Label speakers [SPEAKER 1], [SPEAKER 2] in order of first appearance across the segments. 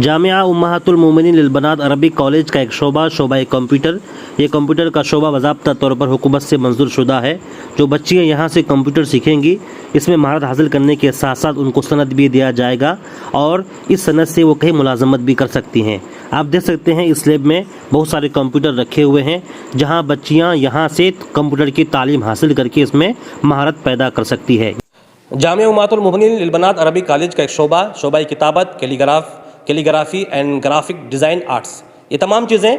[SPEAKER 1] जामिया उम्महातुल मोमिनीन लिल बनात अरबिक कॉलेज का एक शोबा कंप्यूटर। ये कंप्यूटर का शोबा बाज़ाब्ता तौर पर हुकूमत से मंजूर शुदा है। जो बच्चियाँ यहाँ से कंप्यूटर सीखेंगी, इसमें महारत हासिल करने के साथ साथ उनको सनद भी दिया जाएगा और इस सनद से वो कहीं मुलाजमत भी कर सकती हैं। आप देख सकते हैं इस लैब में बहुत सारे कंप्यूटर रखे हुए हैं, जहाँ बच्चियाँ यहाँ से कंप्यूटर की तालीम हासिल करके इसमें महारत पैदा कर सकती है।
[SPEAKER 2] जामिया उम्महातुल मोमिनीन लिल बनात अरबिक कॉलेज का एक शोबा किताबत, calligraphy and graphic design arts. ये तमाम चीज़ें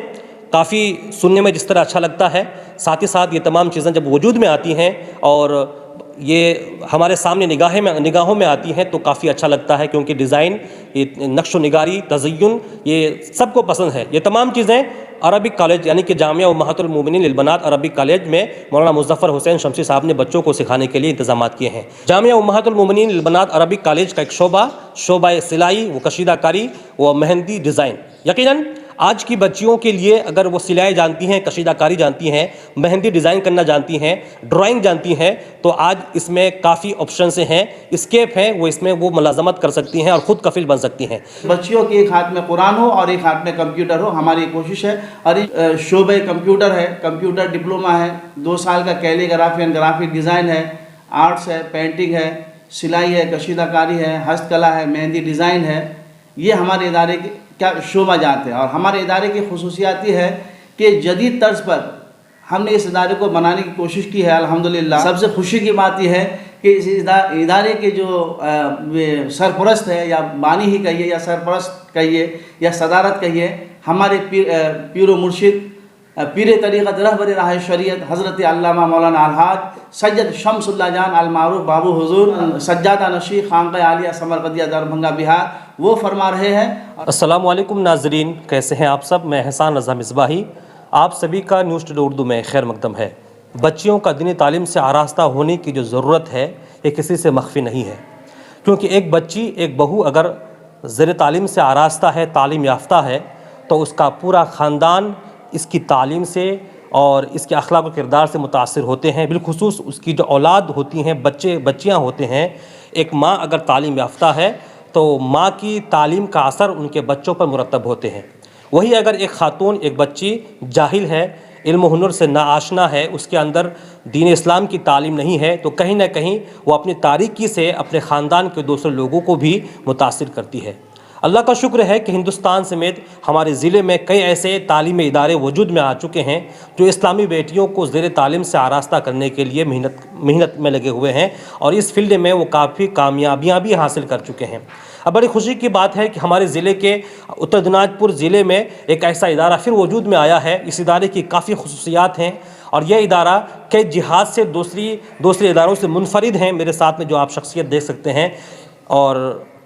[SPEAKER 2] काफ़ी सुनने में जिस तरह अच्छा लगता है, साथ ही साथ ये तमाम चीज़ें जब वजूद में आती हैं और ये हमारे सामने निगाहों में आती हैं तो काफ़ी अच्छा लगता है, क्योंकि डिज़ाइन, ये नक्श निगारी, तज़य्युन, ये सबको पसंद है। ये तमाम चीज़ें अरबिक कॉलेज यानी कि जामिया उम्महातुल मोमिनीन लिल बनात अरबिक कॉलेज में मौलाना मुज़फ़्फ़र हुसैन शमसी साहब ने बच्चों को सिखाने के लिए इंतजाम किए हैं। जामिया उम्महातुल मोमिनीन लिल बनात अरबिक कॉलेज का एक शोबा सिलाई व कशीदाकारी व मेहंदी डिज़ाइन। यकीनन आज की बच्चियों के लिए अगर वो सिलाई जानती हैं, कशीदाकारी जानती हैं, मेहंदी डिज़ाइन करना जानती हैं, ड्राइंग जानती हैं, तो आज इसमें काफ़ी ऑप्शन हैं, स्केप हैं, वो इसमें वो मुलाजमत कर सकती हैं और ख़ुद कफिल बन सकती हैं।
[SPEAKER 3] बच्चियों के एक हाथ में कुरान हो और एक हाथ में कंप्यूटर हो, हमारी कोशिश है। और शोबे कंप्यूटर है, कंप्यूटर डिप्लोमा है, 2 साल का कैलीग्राफी एंड ग्राफिक डिज़ाइन है, आर्ट्स है, पेंटिंग है, सिलाई है, कशीदाकारी है, हस्तकला है, मेहंदी डिज़ाइन है। ये हमारे इदारे के क्या शोबा जाते हैं। और हमारे इदारे की खुसूसियात ये है कि जदीद तर्ज पर हमने इस इदारे को बनाने की कोशिश की है। अल्हम्दुलिल्लाह सबसे खुशी की बात यह है कि इस इदारे के जो सरपरस्त है, या बानी ही कहिए या सरपरस्त कहिए या सदारत कहिए, हमारे पीर मुर्शिद पीर तरीक़त रहबर राह शरीयत हज़रत अल्लामा मौलाना अलहाज सैयद शमसुल्लाह जान अल मारूफ बाबू हुजूर सज्जादा नशी खानक़ाह आलिया समरकंदिया दरभंगा बिहार, वो फरमा रहे हैं।
[SPEAKER 2] अस्सलामु अलैकुम नाज़रीन, कैसे हैं आप सब? मैं एहसान रज़ा मिसबाही, आप सभी का न्यूज़ टुडे उर्दू में खैर मकदम है। बच्चियों का दीनी तालीम से आरास्ता होने की जो ज़रूरत है, ये किसी से मख्फी नहीं है, क्योंकि एक बच्ची, एक बहू अगर ज़ेर तालीम से आरास्ता है, तालीम याफ्ता है, तो उसका पूरा ख़ानदान इसकी तालीम से और इसके अखलाक व किरदार से मुतासिर होते हैं। बिलखुसूस उसकी जो औलाद होती हैं, बच्चियाँ होते हैं, एक माँ अगर तालीम याफ्ता है तो माँ की तालीम का असर उनके बच्चों पर मुरतब होते हैं। वही अगर एक ख़ातून, एक बच्ची जाहिल है, इल्म हुनर से नाआशना है, उसके अंदर दीन इस्लाम की तालीम नहीं है, तो कहीं ना कहीं वो अपनी तारीकी से अपने ख़ानदान के दूसरे लोगों को भी मुतासिर करती है। अल्लाह का शुक्र है कि हिंदुस्तान समेत हमारे ज़िले में कई ऐसे तालीमी इदारे वजूद में आ चुके हैं जो इस्लामी बेटियों को ज़ेर तालीम से आरास्ता करने के लिए मेहनत में लगे हुए हैं और इस फील्ड में वो काफ़ी कामयाबियाँ भी हासिल कर चुके हैं। अब बड़ी खुशी की बात है कि हमारे ज़िले के उत्तर दिनाजपुर ज़िले में एक ऐसा इदारा फिर वजूद में आया है। इस इदारे की काफ़ी खुसूसियात हैं और यह इदारा कई जिहाद से दूसरे इदारों से मुनफरिद हैं। मेरे साथ में जो आप शख्सियत देख सकते हैं, और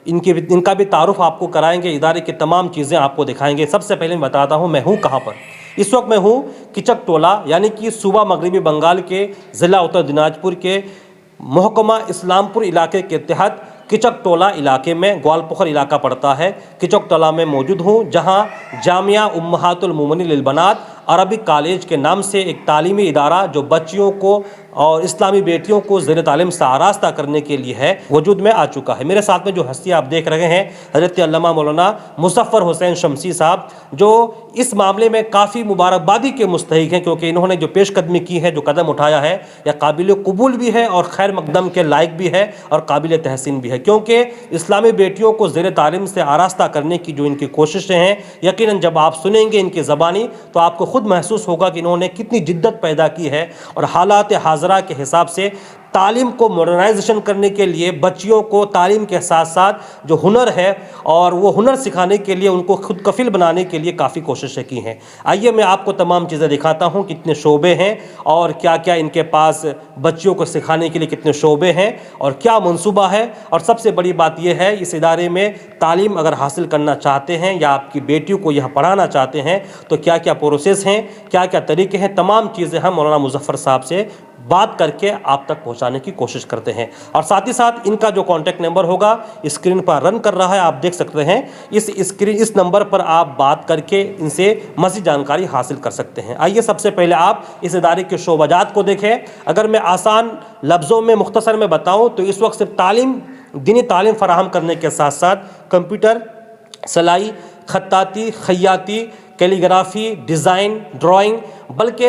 [SPEAKER 2] इनका भी तारुफ आपको कराएंगे, इदारे की तमाम चीज़ें आपको दिखाएंगे। सबसे पहले मैं बताता हूँ मैं हूँ कहाँ पर। इस वक्त मैं हूँ किचक टोला, यानी कि सूबा मगरबी बंगाल के ज़िला उत्तर दिनाजपुर के महकमा इस्लामपुर इलाके के तहत किचक टोला इलाके में ग्वालपोखर इलाका पड़ता है। किचक टोला में मौजूद हूँ, जहाँ जामिया उम्महातुल मोमिनीन लिल बनात अरबिक कॉलेज के नाम से एक तालीमी इदारा जो बच्चियों को और इस्लामी बेटियों को ज़ेर तालीम से आरास्ता करने के लिए है, वजूद में आ चुका है। मेरे साथ में जो हस्ती आप देख रहे हैं, हज़रत अल्लामा मौलाना मुज़फ़्फ़र हुसैन शमसी साहब, जो इस मामले में काफ़ी मुबारकबादी के मुस्तहिक हैं, क्योंकि इन्होंने जो पेशकदमी की है, जो कदम उठाया है, यह काबिल कबूल भी है और खैर मकदम के लायक भी है और काबिल तहसीन भी है, क्योंकि इस्लामी बेटियों को ज़ेर तालीम से आरास्ता करने की जो इनकी कोशिशें हैं, यकीनन जब आप सुनेंगे इनकी ज़बानी तो आपको खुद महसूस होगा कि इन्होंने कितनी जिद्दत पैदा की है और हालात हाज़रा के हिसाब से तालीम को मॉडर्नाइजेशन करने के लिए बच्चियों को तालीम के साथ साथ जो हुनर है और वो हुनर सिखाने के लिए उनको खुद कफिल बनाने के लिए काफ़ी कोशिशें की हैं। आइए मैं आपको तमाम चीज़ें दिखाता हूँ, कितने शोबे हैं और क्या क्या इनके पास बच्चियों को सिखाने के लिए कितने शोबे हैं और क्या मंसूबा है। और सबसे बड़ी बात यह है, इस इदारे में तालीम अगर हासिल करना चाहते हैं या आपकी बेटियों को यहाँ पढ़ाना चाहते हैं तो क्या क्या प्रोसेस हैं, क्या क्या तरीके हैं, तमाम चीज़ें हम मौलाना मुज़फ़्फ़र साहब से बात करके आप तक पहुंचाने की कोशिश करते हैं। और साथ ही साथ इनका जो कॉन्टैक्ट नंबर होगा स्क्रीन पर रन कर रहा है, आप देख सकते हैं। इस नंबर पर आप बात करके इनसे मज़ीद जानकारी हासिल कर सकते हैं। आइए सबसे पहले आप इस इदारे के शोबाजात को देखें। अगर मैं आसान लफ्ज़ों में मुख्तसर में बताऊं तो इस वक्त सिर्फ दीनी तालीम फराहम करने के साथ साथ कंप्यूटर, सिलाई, खत्ताती, खैयाती, कैलीग्राफी, डिज़ाइन, ड्राइंग, बल्कि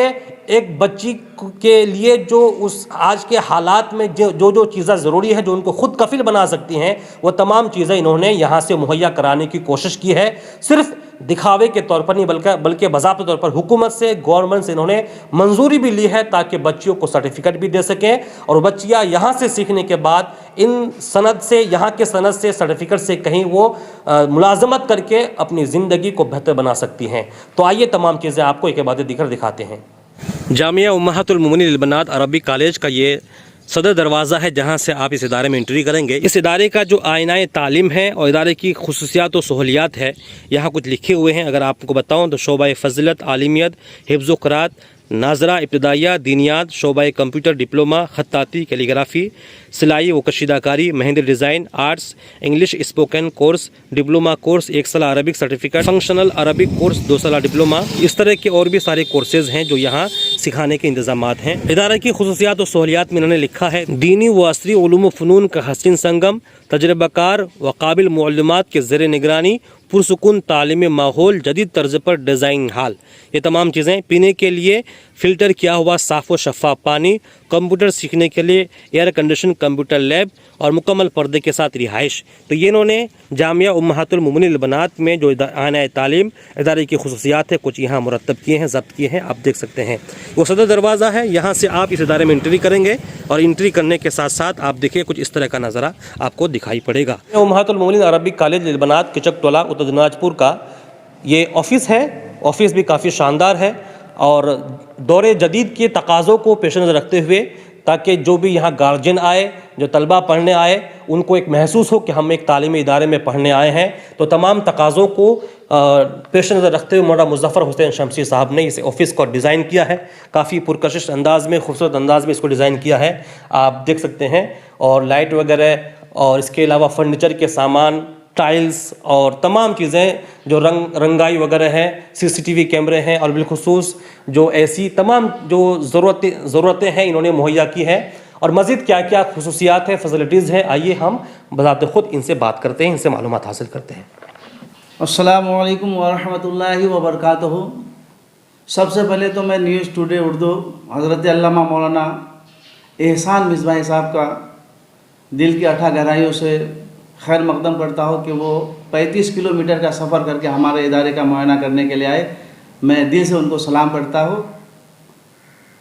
[SPEAKER 2] एक बच्ची के लिए जो उस आज के हालात में जो चीज़ें ज़रूरी है, जो उनको खुद कफिल बना सकती हैं, वो तमाम चीज़ें इन्होंने यहाँ से मुहैया कराने की कोशिश की है। सिर्फ दिखावे के तौर पर नहीं बल्कि बाज़ाब्ता तौर पर हुकूमत से, गवर्नमेंट से इन्होंने मंजूरी भी ली है ताकि बच्चियों को सर्टिफिकेट भी दे सकें और बच्चियाँ यहाँ से सीखने के बाद इन सनद से, यहाँ के सनद से, सर्टिफिकेट से कहीं वो मुलाजमत करके अपनी ज़िंदगी को बेहतर बना सकती हैं। तो आइए तमाम चीज़ें आपको एक बाद दिखकर दिखाते हैं। जामिया उम्महातुल मोमिनीन लिल बनात अरबिक कॉलेज का ये सदर दरवाज़ा है जहाँ से आप इस इदारे में एंट्री करेंगे। इस इदारे का जो आईनाए तालीम है और इदारे की खुसूसियात और सहूलियात है, यहाँ कुछ लिखे हुए हैं। अगर आपको बताऊँ तो शोबा फज़लत, आलिमियत, हिफ्ज़ व क़राअत, नाजरा इब्तिदाइया, दीनियात, शोबा कंप्यूटर डिप्लोमा, खत्ताती, कैलीग्राफी, सिलाई व कशीदाकारी, mehndi design, arts, English spoken course, diploma course, 1 साल Arabic certificate, functional Arabic course, 2 साल डिप्लोमा, इस तरह के और भी सारे कोर्सेज हैं जो यहाँ सिखाने के इंतजामात हैं। इदारे की खुसूसियात और सहूलियात में इन्होंने लिखा है, दीनी व असरी उलूम व फ़नून का हसीन संगम, तजर्बाकार व काबिल मुअल्लिमात के ज़ेर निगरानी, पुरसुकून तालीमी माहौल, जदीद तर्ज पर डिज़ाइन हाल, ये तमाम चीज़ें, पीने के लिए फ़िल्टर किया हुआ साफ़ व शफ़ाफ पानी, कंप्यूटर सीखने के लिए एयर कंडीशन कंप्यूटर लैब और मुकम्मल पर्दे के साथ रिहाइश। तो ये इन्होंने जामिया उम्महातुल मोमिनीन लिल बनात में जो आईनाए तालीम इदारे की खुसूसियात है कुछ यहाँ मुरतब किए हैं, ज़ब्त किए हैं, आप देख सकते हैं। वो सदर दरवाज़ा है, यहाँ से आप इस इदारे में एंट्री करेंगे और एंट्री करने के साथ साथ आप देखिए कुछ इस तरह का नज़ारा आपको दिखाई पड़ेगा। उम्महातुल मोमिनीन अरबिक कॉलेज लिल बनात किचक टोला उत्तर दिनाजपुर का ये ऑफ़िस है। ऑफ़िस भी काफ़ी शानदार है और दौरे जदीद के तकाज़ों को पेश नज़र रखते हुए, ताकि जो भी यहाँ गार्जियन आए, जो तलबा पढ़ने आए, उनको एक महसूस हो कि हम एक तालीमी इदारे में पढ़ने आए हैं। तो तमाम तकाज़ों को पेश नज़र रखते हुए मौलाना मुज़फ़्फ़र हुसैन शमसी साहब ने इस ऑफ़िस को डिज़ाइन किया है। काफ़ी पुरकशिश अंदाज़ में, खूबसूरत अंदाज़ में इसको डिज़ाइन किया है, आप देख सकते हैं। और लाइट वगैरह और इसके अलावा फर्नीचर के सामान, टाइल्स और तमाम चीज़ें जो रंगाई वगैरह है, CCTV कैमरे हैं और बिलखुसूस जो ऐसी तमाम जो ज़रूरतें हैं इन्होंने मुहैया की है। और मज़ीद क्या क्या खुसूसियात हैं, फैसिलिटीज़ हैं, आइए हम बज़ात ख़ुद इनसे बात करते हैं, इनसे मालूमात हासिल करते हैं।
[SPEAKER 3] अस्सलामु अलैकुम वरहमतुल्लाहि वबरकातुहू। सबसे पहले तो मैं न्यूज़ टुडे उर्दू हज़रत अल्लामा मौलाना एहसान मिसबाही साहब का दिल की अथाह गहराइयों से खैर मकदम करता हूँ कि वो 35 किलोमीटर का सफ़र करके हमारे इदारे का मुआयना करने के लिए आए। मैं दिल से उनको सलाम करता हूँ।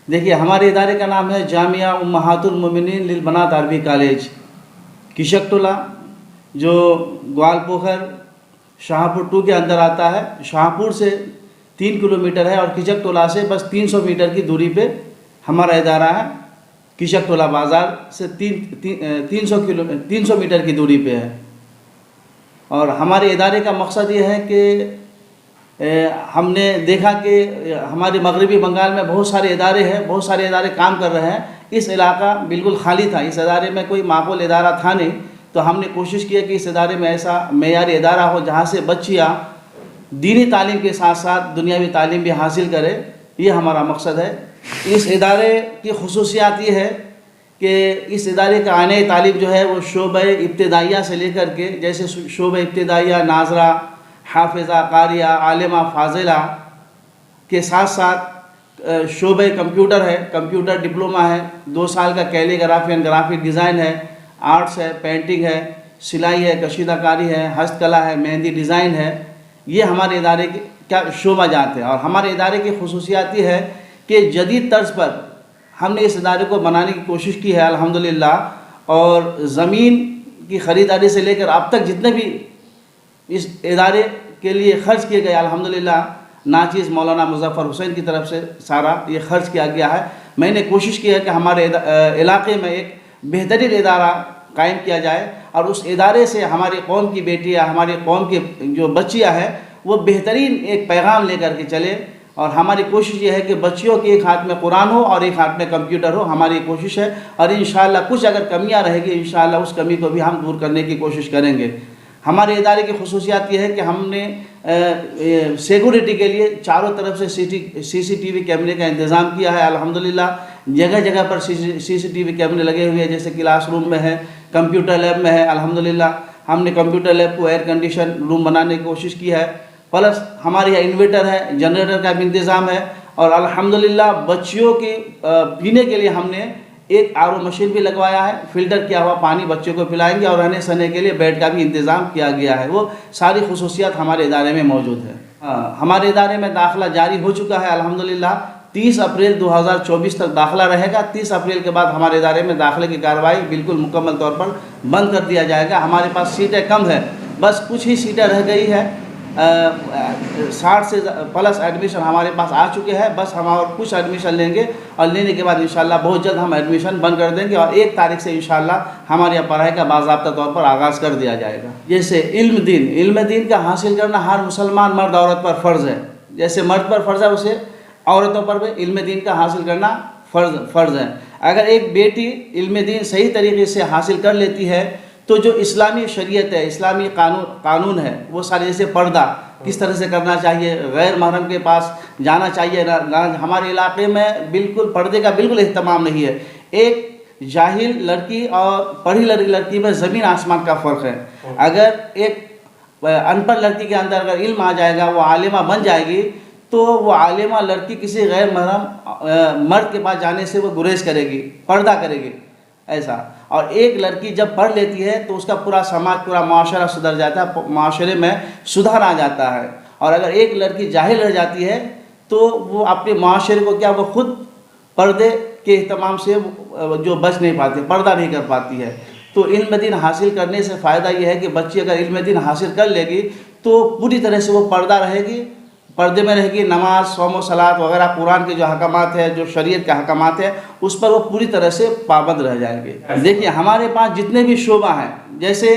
[SPEAKER 3] देखिए, हमारे इदारे का नाम है जामिया उम्महातुल मोमिनीन लिल बनात अरबिक कॉलेज किचक टोला, जो ग्वालपोखर शाहपुर 2 के अंदर आता है। शाहपुर से 3 किलोमीटर है और किचक टोला से बस 300 मीटर की दूरी पे हमारा इदारा है। किचक टोला बाज़ार से 300 मीटर की दूरी पे है। और हमारे इदारे का मकसद ये है कि हमने देखा कि हमारे मगरबी बंगाल में बहुत सारे इदारे हैं, बहुत सारे इदारे काम कर रहे हैं। इस इलाका बिल्कुल खाली था, इस इदारे में कोई माकूल इदारा था नहीं। तो हमने कोशिश की कि इस इदारे में ऐसा मेयारी इदारा हो जहाँ से बच्चियाँ दीनी तालीम के साथ साथ दुनियावी तालीम भी हासिल करें। ये हमारा मकसद है। इस इदारे की खुसूसियात ये है कि इस इदारे का आईनाए तालीम जो है वो शोबा इब्तिदाइया से लेकर के, जैसे शोबा इब्तिदाइया, नाजरा, हाफिज़ा, कारिया, आलिमा, फाजिला के साथ साथ शोबा कंप्यूटर है, कंप्यूटर डिप्लोमा है, 2 साल का कैलीग्राफी एंड ग्राफिक डिज़ाइन है, आर्ट्स है, पेंटिंग है, सिलाई है, कशीदाकारी है, हस्तकला है, मेहंदी डिज़ाइन है। ये हमारे इदारे के क्या शोबा जाते हैं। और हमारे इदारे की खुसूसियात ये है कि जदीद तर्ज पर हमने इस इदारे को बनाने की कोशिश की है अल्हम्दुलिल्लाह। और ज़मीन की ख़रीदारी से लेकर अब तक जितने भी इस इदारे के लिए ख़र्च किए गए अल्हम्दुलिल्लाह, नाचीज़ मौलाना मुज़फ़्फ़र हुसैन की तरफ से सारा ये ख़र्च किया गया है। मैंने कोशिश की है कि हमारे इलाके में एक बेहतरीन इदारा कायम किया जाए और उस इदारे से हमारी कौम की बेटियाँ, हमारी कौम की जो बच्चियाँ हैं वो बेहतरीन एक पैगाम लेकर के चले। और हमारी कोशिश ये है कि बच्चियों के एक हाथ में कुरान हो और एक हाथ में कंप्यूटर हो, हमारी कोशिश है। और इंशाअल्लाह कुछ अगर कमियां रहेगी, इंशाअल्लाह उस कमी को भी हम दूर करने की कोशिश करेंगे। हमारे इदारे की खुसूसियात ये है कि हमने सिक्योरिटी के लिए चारों तरफ से CCTV कैमरे का इंतज़ाम किया है अल्हम्दुलिल्लाह। जगह जगह पर CCTV कैमरे लगे हुए हैं, जैसे क्लासरूम में है, कंप्यूटर लैब में है अल्हम्दुलिल्लाह। हमने कंप्यूटर लैब को एयर कंडीशन रूम बनाने की कोशिश की है, प्लस हमारे यहाँ इन्वर्टर है, जनरेटर का भी इंतज़ाम है, और अल्हम्दुलिल्लाह बच्चियों के पीने के लिए हमने एक RO मशीन भी लगवाया है। फ़िल्टर किया हुआ पानी बच्चों को पिलाएंगे, और रहने सहने के लिए बेड का भी इंतज़ाम किया गया है। वो सारी खुसूसियात हमारे इदारे में मौजूद है। हमारे इदारे में दाखिला जारी हो चुका है अल्हम्दुलिल्लाह। 30 अप्रैल 2024 तक दाखिला रहेगा। 30 अप्रैल के बाद हमारे इदारे में दाखिले की कार्रवाई बिल्कुल मुकम्मल तौर पर बंद कर दिया जाएगा। हमारे पास सीटें कम है, बस कुछ ही सीटें रह गई है। 60 से प्लस एडमिशन हमारे पास आ चुके हैं, बस हम और कुछ एडमिशन लेंगे, और लेने के बाद इंशाल्लाह बहुत जल्द हम एडमिशन बंद कर देंगे, और 1 तारीख से इंशाल्लाह हमारे यहाँ पढ़ाई का बाज़ाब्ता तौर पर आगाज़ कर दिया जाएगा। जैसे इल्म दीन का हासिल करना हर मुसलमान मर्द औरत पर फ़र्ज़ है। जैसे मर्द पर फ़र्ज़ है, उसे औरतों पर भी इल्म दीन का हासिल करना फ़र्ज़ है। अगर एक बेटी इल्म दीन सही तरीके से हासिल कर लेती है तो जो इस्लामी शरीयत है, इस्लामी कानून है, वो सारे, जैसे पर्दा किस तरह से करना चाहिए, गैर महरम के पास जाना चाहिए ना, हमारे इलाके में बिल्कुल पर्दे का बिल्कुल एहतमाम नहीं है। एक जाहिल लड़की और पढ़ी लड़की में ज़मीन आसमान का फ़र्क है। अगर एक अनपढ़ लड़की के अंदर अगर इल्म आ जाएगा, वो आलिमा बन जाएगी, तो वो आलिमा लड़की किसी गैर महरम मर्द के पास जाने से वो गुरेज करेगी, पर्दा करेगी, ऐसा। और एक लड़की जब पढ़ लेती है तो उसका पूरा समाज, पूरा माशरा सुधर जाता है, माशरे में सुधार आ जाता है। और अगर एक लड़की जाहिल रह जाती है तो वो अपने माशरे को क्या, वो खुद पर्दे के एहतमाम से जो बच नहीं पाती, पर्दा नहीं कर पाती है। तो इल्म दीन हासिल करने से फ़ायदा ये है कि बच्ची अगर इल्म दीन हासिल कर लेगी तो पूरी तरह से वो पर्दा रहेगी, पर्दे में रहेगी। नमाज, सौम व सलात वगैरह, कुरान के जो हकामात है, जो शरीयत के हकामात है, उस पर वो पूरी तरह से पाबंद रह जाएंगे। देखिए, हमारे पास जितने भी शोबा हैं, जैसे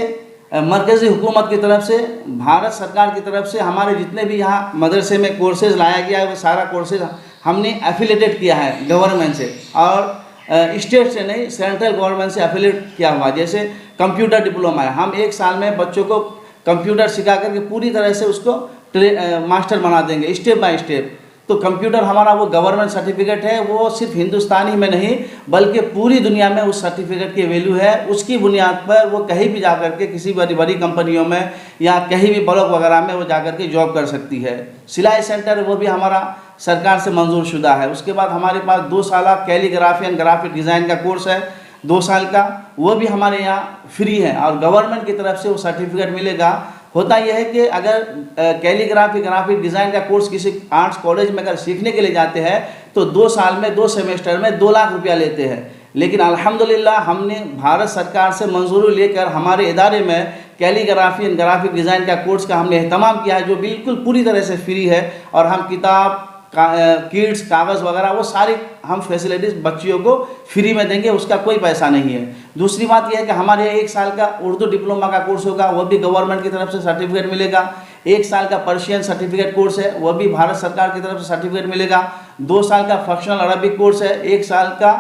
[SPEAKER 3] मरकज़ी हुकूमत की तरफ से, भारत सरकार की तरफ से हमारे जितने भी यहाँ मदरसे में कोर्सेज़ लाया गया है, वो सारा कोर्सेज़ हमने एफिलेटेड किया है गवर्नमेंट से, और स्टेट से नहीं, सेंट्रल गवर्नमेंट से एफिलेट किया हुआ। जैसे कंप्यूटर डिप्लोमा है, हम 1 साल में बच्चों को कंप्यूटर सिखा करके पूरी तरह से उसको मास्टर बना देंगे, स्टेप बाय स्टेप। तो कंप्यूटर हमारा वो गवर्नमेंट सर्टिफिकेट है, वो सिर्फ हिंदुस्तान ही में नहीं बल्कि पूरी दुनिया में उस सर्टिफिकेट की वैल्यू है। उसकी बुनियाद पर वो कहीं भी जा कर के किसी बड़ी बड़ी कंपनियों में या कहीं भी ब्लॉक वगैरह में वो जा कर के जॉब कर सकती है। सिलाई सेंटर वो भी हमारा सरकार से मंजूर शुदा है। उसके बाद हमारे पास 2 साल कैलीग्राफी एंड ग्राफिक डिज़ाइन का कोर्स है, 2 साल का, वो भी हमारे यहाँ फ्री है, और गवर्नमेंट की तरफ से वो सर्टिफिकेट मिलेगा। होता यह है कि अगर कैलीग्राफी ग्राफिक डिज़ाइन का कोर्स किसी आर्ट्स कॉलेज में अगर सीखने के लिए जाते हैं तो 2 साल में 2 सेमेस्टर में 2 लाख रुपया लेते हैं। लेकिन अल्हम्दुलिल्लाह हमने भारत सरकार से मंजूरी लेकर हमारे इदारे में कैलीग्राफी एंड ग्राफिक डिज़ाइन का कोर्स का हमने एहतमाम किया है, जो बिल्कुल पूरी तरह से फ्री है। और हम किताब, किट्स, कागज़ वगैरह वो सारी हम फैसिलिटीज़ बच्चियों को फ्री में देंगे, उसका कोई पैसा नहीं है। दूसरी बात यह है कि हमारे 1 साल का उर्दू डिप्लोमा का कोर्स होगा, वो भी गवर्नमेंट की तरफ से सर्टिफिकेट मिलेगा। 1 साल का पर्शियन सर्टिफिकेट कोर्स है, वह भी भारत सरकार की तरफ से सर्टिफिकेट मिलेगा। 2 साल का फंक्शनल अरबिक कोर्स है, 1 साल का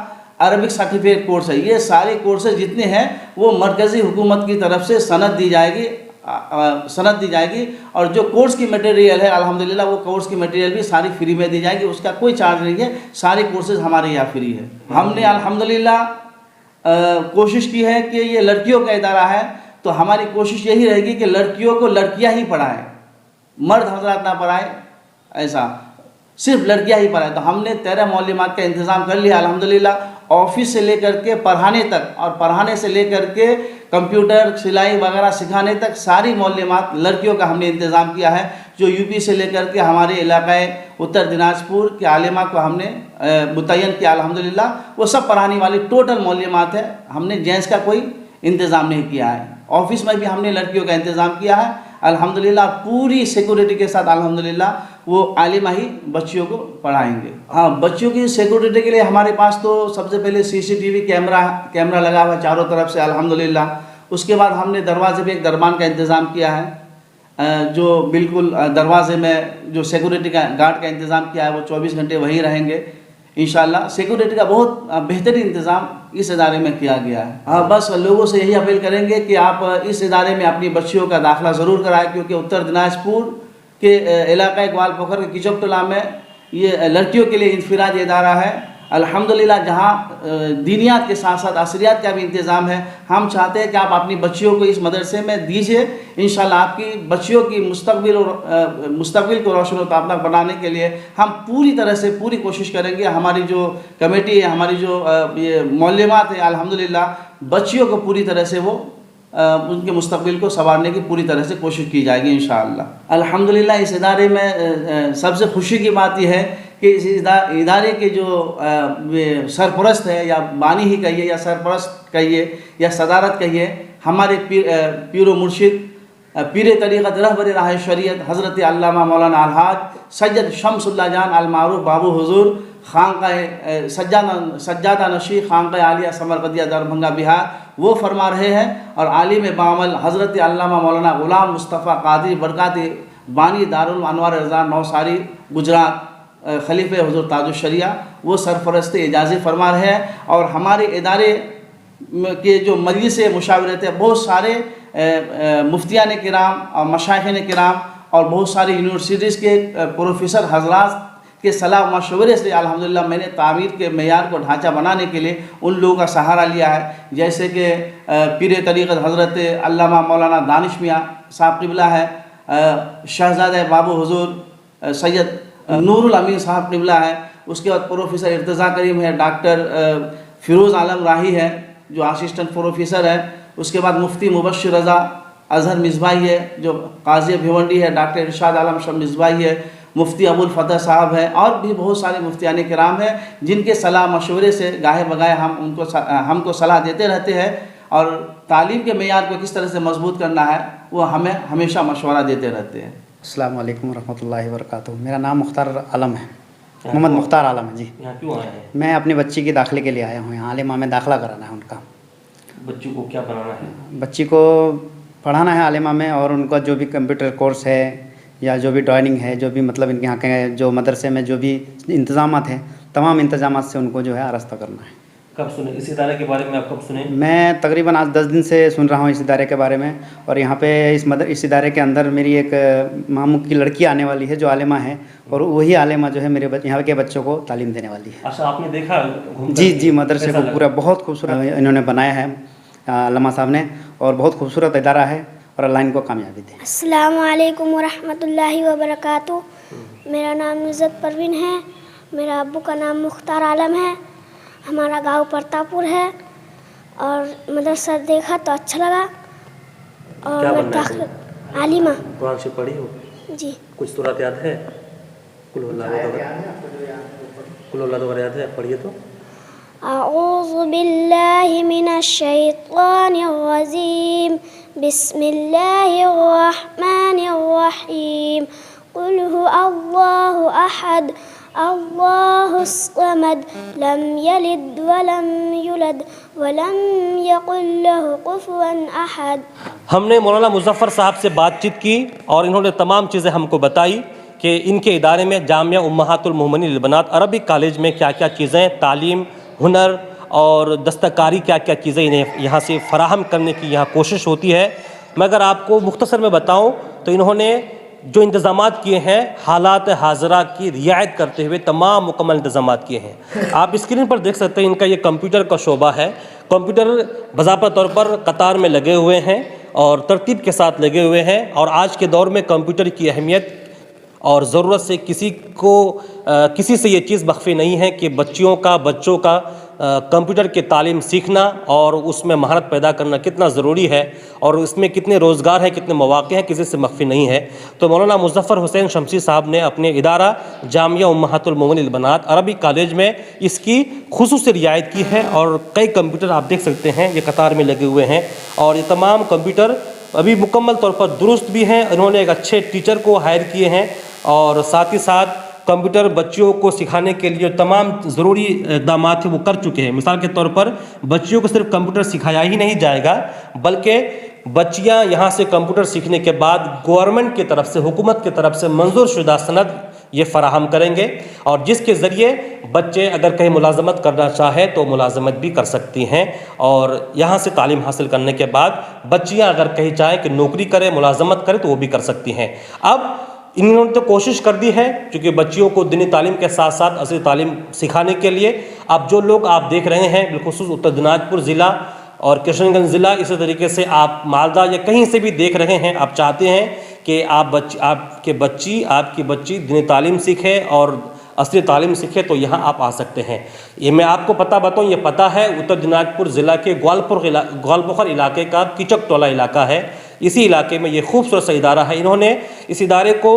[SPEAKER 3] अरबिक सर्टिफिकेट कोर्स है। ये सारे कोर्सेज जितने हैं वो मरकज़ी हुकूमत की तरफ से सनद दी जाएगी, और जो कोर्स की मटेरियल है अल्हम्दुलिल्लाह वो कोर्स की मटेरियल भी सारी फ्री में दी जाएगी, उसका कोई चार्ज नहीं है। सारे कोर्सेज हमारे यहाँ फ्री है। हमने अल्हम्दुलिल्लाह कोशिश की है कि ये लड़कियों का इदारा है, तो हमारी कोशिश यही रहेगी कि लड़कियों को लड़कियाँ ही पढ़ाएँ, मर्द हजरात ना पढ़ाएँ, ऐसा सिर्फ लड़कियाँ ही पढ़ाएँ। तो हमने 13 मौलिमात का इंतज़ाम कर लिया अल्हम्दुलिल्लाह, ऑफिस से लेकर के पढ़ाने तक, और पढ़ाने से लेकर के कंप्यूटर, सिलाई वगैरह सिखाने तक सारी मौलिमात लड़कियों का हमने इंतज़ाम किया है। जो यूपी से लेकर के हमारे इलाक़े उत्तर दिनाजपुर के आलिमा को हमने मुतय्यन किया अल्हम्दुलिल्लाह, वो सब पढ़ाने वाली टोटल मौलिमात है। हमने जेंट्स का कोई इंतज़ाम नहीं किया है। ऑफिस में भी हमने लड़कियों का इंतज़ाम किया है अल्हम्दुलिल्लाह, पूरी सिक्योरिटी के साथ अल्हम्दुलिल्लाह वो आलिमा ही बच्चियों को पढ़ाएंगे। हाँ, बच्चियों की सिक्योरिटी के लिए हमारे पास तो सबसे पहले CCTV कैमरा लगा हुआ चारों तरफ से अल्हम्दुलिल्लाह। उसके बाद हमने दरवाजे पे एक दरबान का इंतज़ाम किया है, जो बिल्कुल दरवाजे में जो सिक्योरिटी का गार्ड का इंतज़ाम किया है वो 24 घंटे वहीं रहेंगे इंशाल्लाह। सिक्योरिटी का बहुत बेहतरीन इंतज़ाम इस इदारे में किया गया है। हाँ, बस लोगों से यही अपील करेंगे कि आप इस इदारे में अपनी बच्चियों का दाखिला ज़रूर कराएं, क्योंकि उत्तर दिनाजपुर के इलाक़ा ग्वालपोखर के किचक टोला में ये लड़कियों के लिए इंफरादी इदारा है। अल्हम्दुलिल्लाह जहाँ दीनियात के साथ साथ असरियात का भी इंतज़ाम है। हम चाहते हैं कि आप अपनी बच्चियों को इस मदरसे में दीजिए। इंशाल्लाह आपकी बच्चियों की मुस्तकबिल को रोशन व ताबनाक बनाने के लिए हम पूरी तरह से पूरी कोशिश करेंगे। हमारी जो कमेटी है, हमारी जो ये मौलमात है, अल्हम्दुलिल्लाह बच्चियों को पूरी तरह से वो उनके मुस्तकबिल को संवारने की पूरी तरह से कोशिश की जाएगी इंशाअल्लाह। अल्हम्दुलिल्लाह इस इदारे में सबसे खुशी की बात यह है कि इस इदारे के जो सरपरस्त है, या बानी ही कहिए या सरपरस्त कहिए या सदारत कहिए, हमारे पीर मुर्शिद पीर तरीक़त रहबर राह शरीयत हज़रत अल्लामा मौलाना अलहाज सैयद शम्सुल्लाह जान अल मारूफ बाबू हुजूर खानक़ाह सज्जादा नशी खानक़ाह आलिया समरकंदिया दरभंगा बिहार, वो फरमा रहे हैं। और आलिम बामल हज़रत अल्लामा मौलाना ग़ुलाम मुस्तफ़ा क़ादरी बरकाती बानी दारुल अनवार रज़ा नौसारी गुजरात खलीफे हुजूर ताजुश शरिया, वो सरफरस्त इजाज़ी फरमा रहे हैं। और हमारे इदारे के जो मजलिस मुशावरत है, बहुत सारे मुफ्तियान किराम और मशाइख़ किराम और बहुत सारी यूनिवर्सिटीज़ के प्रोफेसर हजरात के सलाह मशवरे से अल्हम्दुलिल्लाह मैंने तामीर के मेयार को ढांचा बनाने के लिए उन लोगों का सहारा लिया है। जैसे कि पीर तरीक़त हज़रत अल्लामा मौलाना दानिश मियाँ साहब क़िबला है, शहज़ादा बाबू हुजूर सैयद नूरुल अमीन साहब क़िबला है, उसके बाद प्रोफेसर इर्तज़ा करीम है, डॉक्टर फ़िरोज़ आलम राही है जो असिस्टेंट प्रोफेसर है, उसके बाद मुफ्ती मुबश्शिर रज़ा अज़हर मिसबाही है जो काज़ी भिवंडी है, डॉक्टर इरशाद आलम शम मिसबाही है, मुफ्ती अबुल फ़तह साहब है, और भी बहुत सारे मुफ्तियान किराम हैं जिनके सलाह मशवरे से गाहे बगाए हमको सलाह देते रहते हैं। और तालीम के मेयार को किस तरह से मजबूत करना है वो हमें हमेशा मशवरा देते रहते हैं।
[SPEAKER 4] अस्सलाम वालेकुम रहमतुल्लाहि व बरकातुहू। मेरा नाम मुख्तार आलम है, मोहम्मद मुख्तार आलम है जी।
[SPEAKER 2] यहाँ क्यों आए हैं?
[SPEAKER 4] मैं अपनी बच्ची की दाखिले के लिए आया हूँ यहाँ। आलिमा में दाखिला कराना है उनका।
[SPEAKER 2] बच्चों को क्या बनाना है?
[SPEAKER 4] बच्ची को पढ़ाना है आलिमा में, और उनका जो भी कंप्यूटर कोर्स है या जो भी ड्राइंग है, जो भी मतलब इनके यहाँ के जो मदरसे में जो भी इंतज़ामात हैं, तमाम इंतज़ामात से उनको जो है आरास्ता करना है।
[SPEAKER 2] कब सुने इस इदारे के बारे में? आप कब सुने?
[SPEAKER 4] मैं तकरीबन आज 10 दिन से सुन रहा हूँ इस इदारे के बारे में। और यहाँ पे इस इदारे के अंदर मेरी एक मामू की लड़की आने वाली है जो आलिमा है, और वही आलिमा जो है मेरे यहाँ के बच्चों को तालीम देने वाली है।
[SPEAKER 2] अच्छा, आपने देखा?
[SPEAKER 4] जी, मदरसे को पूरा बहुत खूबसूरत इन्होंने बनाया है अल्लामा साहब ने, और बहुत खूबसूरत इदारा है, और अल्लाह इनको कामयाबी दे।
[SPEAKER 5] अस्सलाम वालेकुम वरहमतुल्लाहि वबरकातुहू। मेरा नाम नुज़त परवीन है, मेरा अब्बू का नाम मुख्तार आलम है, हमारा गांव परतापुर है, और मदरसा देखा तो अच्छा लगा। और मैं दाखिल आलिमा।
[SPEAKER 2] कुरान से पढ़ी हो?
[SPEAKER 5] जी।
[SPEAKER 2] कुछ सूरत याद है? कुल हुवल्लाहु याद है? पढ़िए तो।
[SPEAKER 5] अऊज़ु बिल्लाहि मिनश शैतानिर रजीम, बिस्मिल्लाहिर रहमानिर रहीम, कुल हुवल्लाहु अहद अल्लाहुस समद, लम यलिद वलम यूलद वलम यकुल लहू कुफुवन अहद।
[SPEAKER 2] हमने मौलाना मुज़फ़्फ़र साहब से बातचीत की और इन्होंने तमाम चीज़ें हमको बताई कि इनके इदारे में जामिया उम्महातुल मोमिनीन लिल बनात अरबिक कॉलेज में क्या क्या चीज़ें, तालीम, हुनर और दस्तकारी क्या क्या चीज़ें इन्हें यहाँ से फ़राहम करने की यहाँ कोशिश होती है। मैं अगर आपको मुख्तसर में बताऊँ तो इन्होंने जो इंतज़ामात किए हैं, हालात हाज़रा की रियायत करते हुए तमाम मुकम्मल इंतज़ामात किए हैं। आप स्क्रीन पर देख सकते हैं इनका ये कंप्यूटर का शोबा है। कंप्यूटर बाज़ाब्ता तौर पर कतार में लगे हुए हैं और तरतीब के साथ लगे हुए हैं, और आज के दौर में कंप्यूटर की अहमियत और ज़रूरत से किसी से ये चीज़ मख्फी नहीं है कि बच्चों का कंप्यूटर के तालीम सीखना और उसमें महारत पैदा करना कितना ज़रूरी है, और इसमें कितने रोज़गार हैं, कितने मौक़े हैं, किसी से मख्फी नहीं है। तो मौलाना मुज़फ़्फ़र हुसैन शमसी साहब ने अपने इदारा जामिया उम्महातुल मोमिनीन लिल बनात अरबिक कॉलेज में इसकी खुसूसी रियायत की है, और कई कंप्यूटर आप देख सकते हैं ये कतार में लगे हुए हैं, और ये तमाम कंप्यूटर अभी मुकम्मल तौर पर दुरुस्त भी हैं। इन्होंने एक अच्छे टीचर को हायर किए हैं, और साथ ही साथ कंप्यूटर बच्चियों को सिखाने के लिए तमाम ज़रूरी इक़दाम थे वो कर चुके हैं। मिसाल के तौर पर बच्चियों को सिर्फ कंप्यूटर सिखाया ही नहीं जाएगा, बल्कि बच्चियां यहाँ से कंप्यूटर सीखने के बाद गवर्नमेंट की तरफ से, हुकूमत की तरफ से मंजूर शुदा सनद ये फ़राहम करेंगे, और जिसके ज़रिए बच्चे अगर कहीं मुलाजमत करना चाहें तो मुलाजमत भी कर सकती हैं। और यहाँ से तालीम हासिल करने के बाद बच्चियाँ अगर कहीं चाहें कि नौकरी करें, मुलाजमत करें तो वो भी कर सकती हैं। अब इन्होंने तो कोशिश कर दी है क्योंकि बच्चियों को दीनी तालीम के साथ साथ असली तालीम सिखाने के लिए अब जो लोग आप देख रहे हैं बिलखुसूस उत्तर दिनाजपुर ज़िला और किशनगंज ज़िला, इसी तरीके से आप मालदा या कहीं से भी देख रहे हैं, आप चाहते हैं कि आपकी बच्ची दीनी तालीम सीखे और असली तालीम सीखे तो यहाँ आप आ सकते हैं। ये मैं आपको पता बताऊँ, ये पता है उत्तर दिनाजपुर ज़िला के ग्वालपोखर इलाके का किचक टोला इलाका है। इसी इलाके में ये खूबसूरत सा इदारा है। इन्होंने इस इदारे को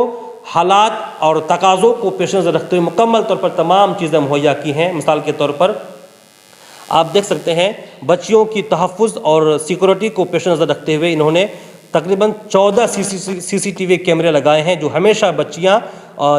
[SPEAKER 2] हालात और तकाज़ों को पेश नज़र रखते हुए मुकम्मल तौर पर तमाम चीज़ें मुहैया की हैं। मिसाल के तौर पर आप देख सकते हैं बच्चियों की तहफ़्फ़ुज़ और सिक्योरिटी को पेश नज़र रखते हुए इन्होंने तकरीबन 14 CCTV कैमरे लगाए हैं जो हमेशा बच्चियां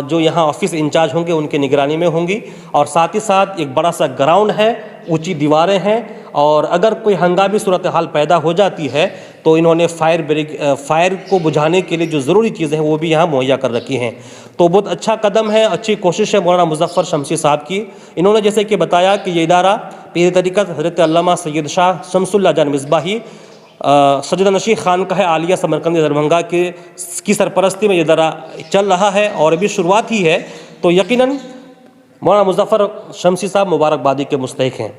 [SPEAKER 2] जो यहाँ ऑफिस इंचार्ज होंगे उनके निगरानी में होंगी। और साथ ही साथ एक बड़ा सा ग्राउंड है, ऊंची दीवारें हैं और अगर कोई हंगामी सूरत हाल पैदा हो जाती है तो इन्होंने फायर को बुझाने के लिए जो ज़रूरी चीज़ें हैं वो भी यहाँ मुहैया कर रखी हैं। तो बहुत अच्छा कदम है, अच्छी कोशिश है मौलाना मुज़फ़्फ़र शमसी साहब की। इन्होंने जैसे कि बताया कि ये इदारा पीर तरीक़त हज़रत अल्लामा सैयद शाह शमसुल्लाह जान मिसबाही सजदा नशी खानकाह आलिया समरकंद दरभंगा की सरपरस्ती में ये इदारा चल रहा है और अभी शुरुआत ही है। तो यकीनन मौलाना मुज़फ़्फ़र शमसी साहब मुबारकबादी के मुस्तहिक़ हैं।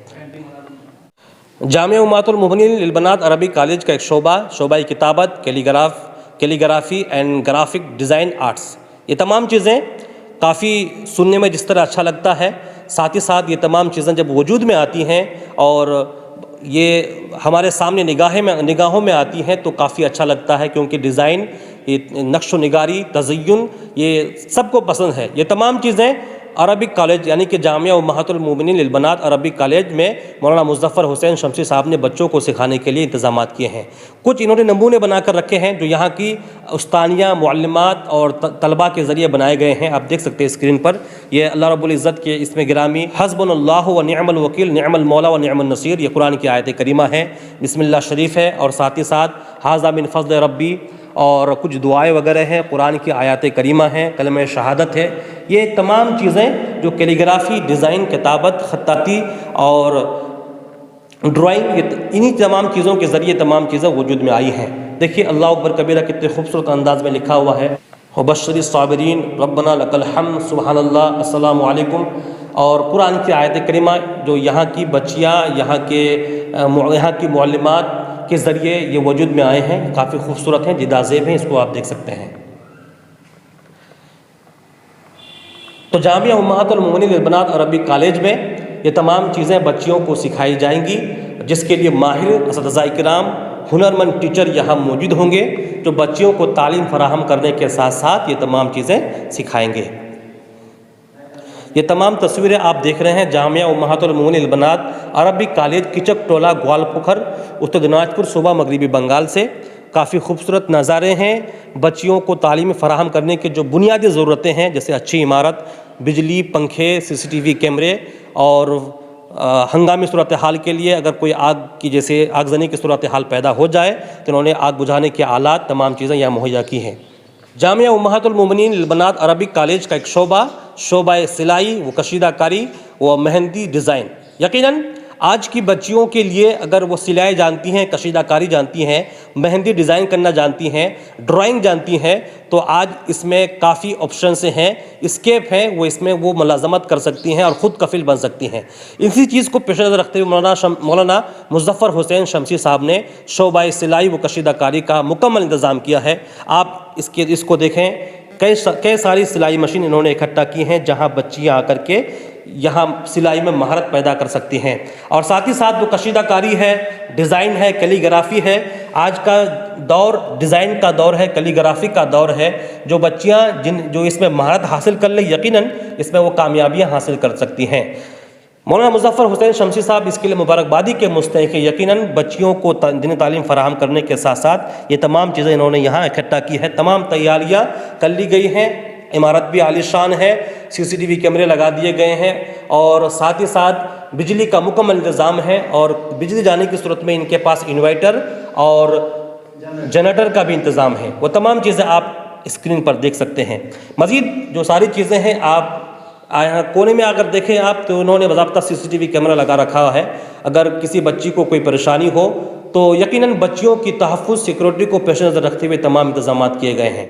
[SPEAKER 2] जामिया उम्मतुल मुमिनीन लिल बनात अरबिक कॉलेज का एक शोबा किताबत, calligraphy and graphic design arts, ये तमाम चीज़ें काफ़ी सुनने में जिस तरह अच्छा लगता है, साथ ही साथ ये तमाम चीज़ें जब वजूद में आती हैं और ये हमारे सामने निगाहों में आती हैं तो काफ़ी अच्छा लगता है क्योंकि डिज़ाइन, ये नक्श निगारी, तज़य्युन, ये सबको पसंद है। ये तमाम चीज़ें अरबिक कॉलेज यानी कि जामिया उम्मतुल मुमिनीन लिल बनात अरबिक कॉलेज में मौलाना मुज़फ़्फ़र हुसैन शमसी साहब ने बच्चों को सिखाने के लिए इंतज़ामात किए हैं। कुछ इन्होंने नमूने बनाकर रखे हैं जो यहाँ की उस्तानियाँ, मुअल्लिमात और तलबा के ज़रिए बनाए गए हैं। आप देख सकते हैं स्क्रीन पर, ये अल्लाह रब्बुल इज़्ज़त के इसमें गिरामी हस्बुनल्लाहु व निअमल वकील निअमल मौला व निअमन नसीर, ये कुरान की आयत करीमा है, बिस्मिल्लाह शरीफ है और साथ ही साथ हाज़ा मिन फ़ज़्ल रब्बी और कुछ दुआएं वगैरह हैं, कुरान की आयत करीमा हैं, कलमे शहादत है। ये तमाम चीज़ें जो कैलीग्राफी, डिज़ाइन, किताबत, खत्ताती और ड्राइंग, इन्हीं तमाम चीज़ों के ज़रिए तमाम चीज़ें वजूद में आई हैं। देखिए अल्लाह अकबर कबीरा कितने खूबसूरत अंदाज में लिखा हुआ है, वबश्शिरी साबिरीन रब्बना लकल हम्द सुबहानल्लाह अस्सलामु अलैकुम। और कुरान की आयत करीमा जो यहाँ की बच्चियाँ, यहाँ की मुअल्लिमात के ज़रिए ये वजूद में आए हैं, काफ़ी खूबसूरत हैं, जिदाज़ेब हैं, इसको आप देख सकते हैं। तो जामिया उम्मतुल मुमिनीन लिल बनात अरबिक कॉलेज में ये तमाम चीज़ें बच्चियों को सिखाई जाएंगी जिसके लिए माहिर असतिज़ा किराम, हुनरमंद टीचर यहाँ मौजूद होंगे जो बच्चियों को तालीम फराहम करने के साथ साथ ये तमाम चीज़ें सिखाएंगे। ये तमाम तस्वीरें आप देख रहे हैं जामिया उम्मतुल मुमिनीन लिल बनात अरबिक कॉलेज किचक टोला ग्वालपोखर उत्तर दिनाजपुर सूबा मगरबी बंगाल से। काफ़ी खूबसूरत नज़ारे हैं। बच्चियों को तालीम फराहम करने के जो बुनियादी ज़रूरतें हैं जैसे अच्छी इमारत, बिजली, पंखे, CCTV कैमरे और हंगामी सूरत हाल के लिए अगर कोई आग की जैसे आगजनी की सूरत हाल पैदा हो जाए तो उन्होंने आग बुझाने के आलात, तमाम चीज़ें यहाँ मुहैया की हैं। जामिया उम्मतुल मुमिनीन लिल बनात अरबिक कॉलेज का एक शोबा सिलाई व कशीदाकारी व मेहंदी डिज़ाइन। यकीनन आज की बच्चियों के लिए अगर वो सिलाई जानती हैं, कशीदाकारी जानती हैं, मेहंदी डिज़ाइन करना जानती हैं, ड्राइंग जानती हैं तो आज इसमें काफ़ी ऑप्शंस हैं, स्केप हैं, वो इसमें वो मुलाजमत कर सकती हैं और ख़ुद कफिल बन सकती हैं। इसी चीज़ को पेश नज़र रखते हुए मौलाना मुज़फ़्फ़र हुसैन शमसी साहब ने शोबा सिलाई व कशीदाकारी का मुकम्मल इंतज़ाम किया है। आप इसको देखें, कई सारी सिलाई मशीन इन्होंने इकट्ठा की हैं जहाँ बच्चियाँ आकर के यहाँ सिलाई में महारत पैदा कर सकती हैं। और साथ ही साथ जो कशीदाकारी है, डिज़ाइन है, कैलीग्राफी है, आज का दौर डिज़ाइन का दौर है, कैलीग्राफी का दौर है। जो बच्चियाँ जो इसमें महारत हासिल कर ले यकीनन इसमें वो कामयाबियाँ हासिल कर सकती हैं। मौलाना मुज़फ़्फ़र हुसैन शमसी साहब इसके लिए मुबारकबादी के मुस्तहिक़ है। यकीनन बच्चियों को दीनी तालीम फराहम करने के साथ साथ ये तमाम चीज़ें इन्होंने यहाँ इकट्ठा की है, तमाम तैयारियाँ कर ली गई हैं। इमारत भी आलीशान है, CCTV कैमरे लगा दिए गए हैं और साथ ही साथ बिजली का मुकम्मल इंतज़ाम है और बिजली जाने की सूरत में इनके पास इन्वर्टर और जनरेटर का भी इंतज़ाम है। वो तमाम चीज़ें आप स्क्रीन पर देख सकते हैं। मज़ीद जो सारी चीज़ें हैं आप कोने में अगर देखें आप तो उन्होंने बाज़ाब्ता CCTV कैमरा लगा रखा है। अगर किसी बच्ची को कोई परेशानी हो तो यकीनन बच्चियों की तहफ़्फ़ुज़, सिक्योरिटी को पेश नज़र रखते हुए तमाम इंतज़ामात किए गए हैं।